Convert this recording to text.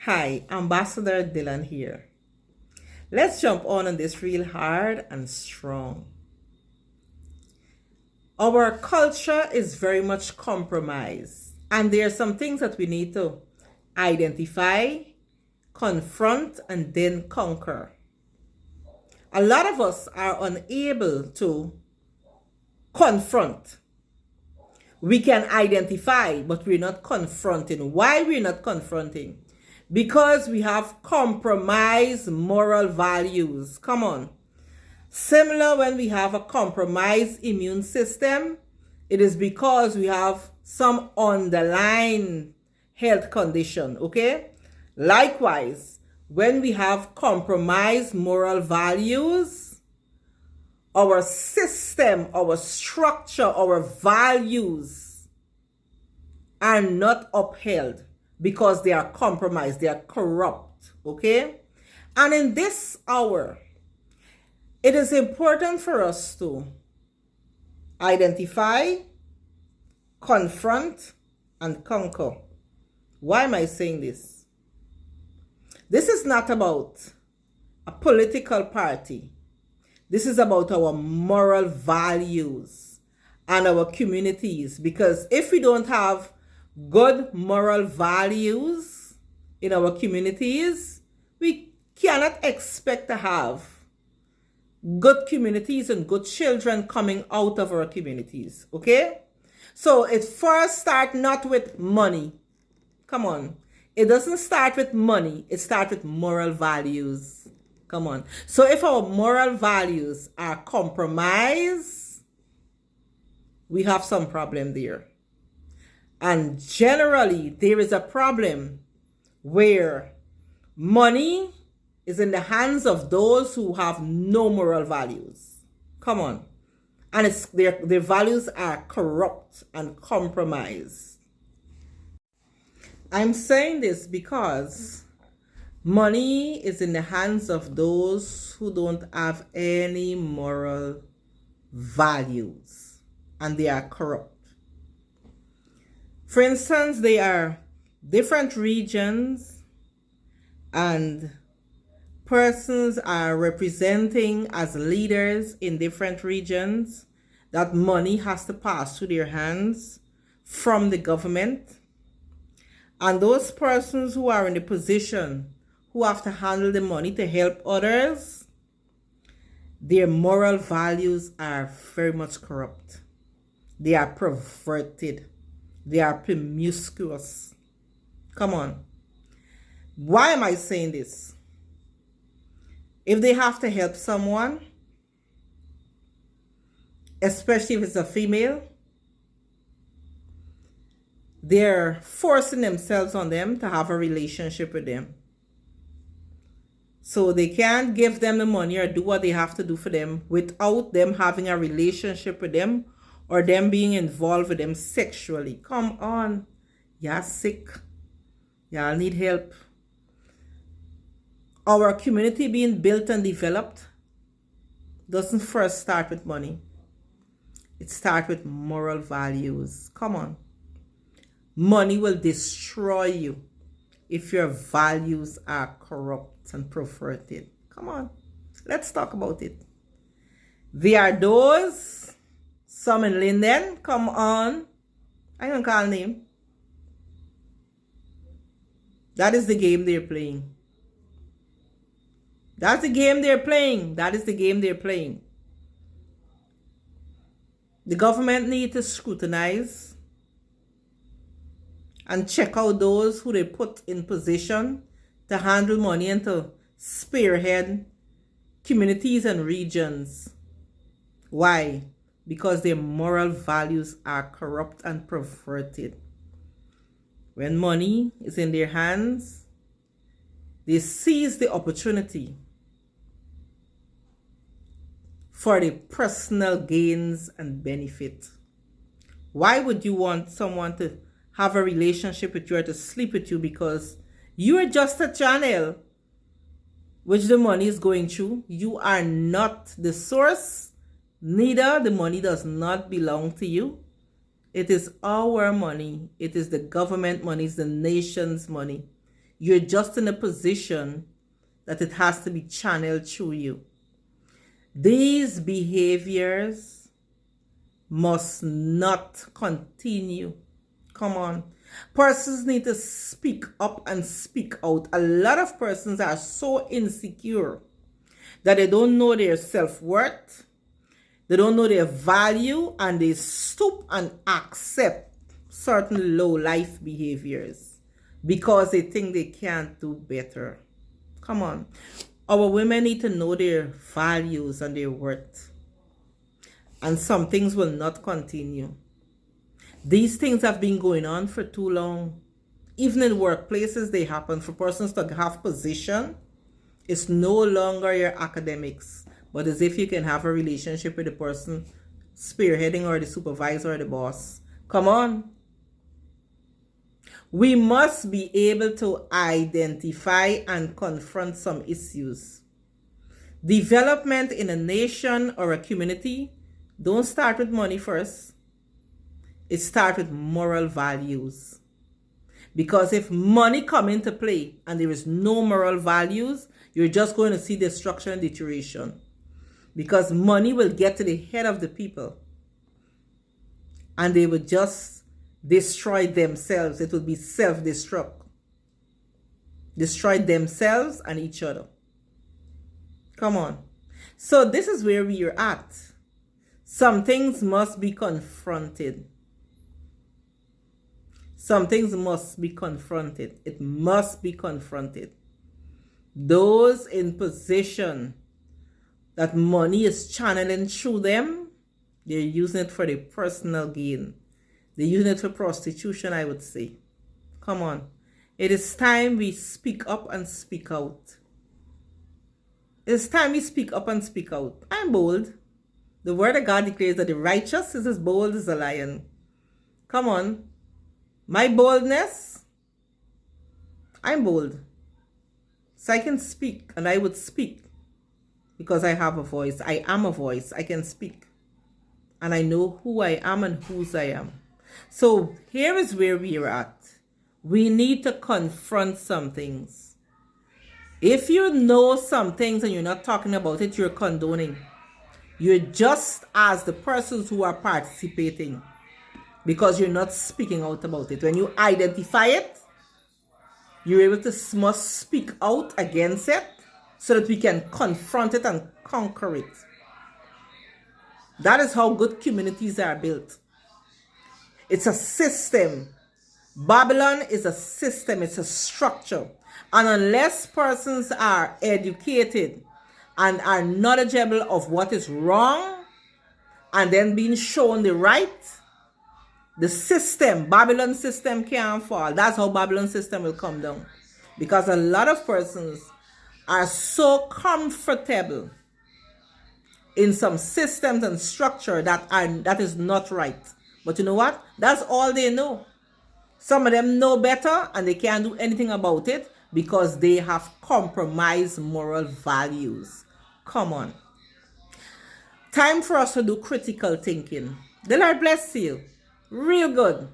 Hi, Ambassador Dylan here. Let's jump on this real hard and strong. Our culture is very much compromised, and there are some things that we need to identify, confront, and then conquer. A lot of us are unable to confront. We can identify, but we're not confronting. Why we're not confronting? Because we have compromised moral values. Come on. Similar when we have a compromised immune system, it is because we have some underlying health condition, okay? Likewise, when we have compromised moral values, our system, our structure, our values are not upheld because they are compromised, they are corrupt, okay? And in this hour, it is important for us to identify, confront, and conquer. Why am I saying this? This is not about a political party. This is about our moral values and our communities. Because if we don't have good moral values in our communities, we cannot expect to have good communities and good children coming out of our communities, okay? So it first starts not with money. Come on. It doesn't start with money. It starts with moral values. Come on. So if our moral values are compromised, we have some problem there. And generally, there is a problem where money is in the hands of those who have no moral values. Come on. And their values are corrupt and compromised. I'm saying this because money is in the hands of those who don't have any moral values and they are corrupt. For instance, there are different regions and persons are representing as leaders in different regions that money has to pass through their hands from the government. And those persons who are in the position who have to handle the money to help others, their moral values are very much corrupt. They are perverted. They are promiscuous. Come on. Why am I saying this? If they have to help someone, especially if it's a female, they're forcing themselves on them to have a relationship with them. So they can't give them the money or do what they have to do for them without them having a relationship with them or them being involved with them sexually. Come on. Y'all sick. Y'all need help. Our community being built and developed doesn't first start with money. It starts with moral values. Come on. Money will destroy you if your values are corrupt and perverted. Come on. Let's talk about it. There are those, some in Linden, come on. I don't call name. That is the game they're playing. That's the game they're playing. That is the game they're playing. The government needs to scrutinize and check out those who they put in position to handle money and to spearhead communities and regions. Why? Because their moral values are corrupt and perverted. When money is in their hands, they seize the opportunity for the personal gains and benefit. Why would you want someone to have a relationship with you or to sleep with you because you are just a channel which the money is going through? You are not the source. Neither the money does not belong to you. It is our money. It is the government money. It's the nation's money. You're just in a position that it has to be channeled through you. These behaviors must not continue. Come on. Persons need to speak up and speak out. A lot of persons are so insecure that they don't know their self-worth, they don't know their value, and they stoop and accept certain low-life behaviors because they think they can't do better. Come on. Our women need to know their values and their worth. And some things will not continue. These things have been going on for too long. Even in workplaces, they happen. For persons to have position, it's no longer your academics, but as if you can have a relationship with the person spearheading or the supervisor or the boss. Come on. We must be able to identify and confront some issues. Development in a nation or a community don't start with money first. It starts with moral values. Because if money come into play and there is no moral values, you're just going to see destruction and deterioration. Because money will get to the head of the people and they will just destroy themselves. It will be self-destruct. Destroy themselves and each other. Come on. So this is where we are at. Some things must be confronted. Some things must be confronted. It must be confronted. Those in position that money is channeling through them, they're using it for their personal gain. They're using it for prostitution, I would say. Come on. It is time we speak up and speak out. It is time we speak up and speak out. I'm bold. The word of God declares that the righteous is as bold as a lion. Come on. My boldness, I'm bold. So I can speak, and I would speak because I have a voice. I am a voice. I can speak. And I know who I am and whose I am. So here is where we are at. We need to confront some things. If you know some things and you're not talking about it, you're condoning. You're just as the persons who are participating because you're not speaking out about it. When you identify it, you're able to must speak out against it so that we can confront it and conquer it. That is how good communities are built. It's a system. Babylon is a system. It's a structure. And unless persons are educated and are knowledgeable of what is wrong and then being shown the right, the system, Babylon system can't fall. That's how Babylon system will come down. Because a lot of persons are so comfortable in some systems and structure that is not right. But you know what? That's all they know. Some of them know better and they can't do anything about it because they have compromised moral values. Come on. Time for us to do critical thinking. The Lord bless you. Real good.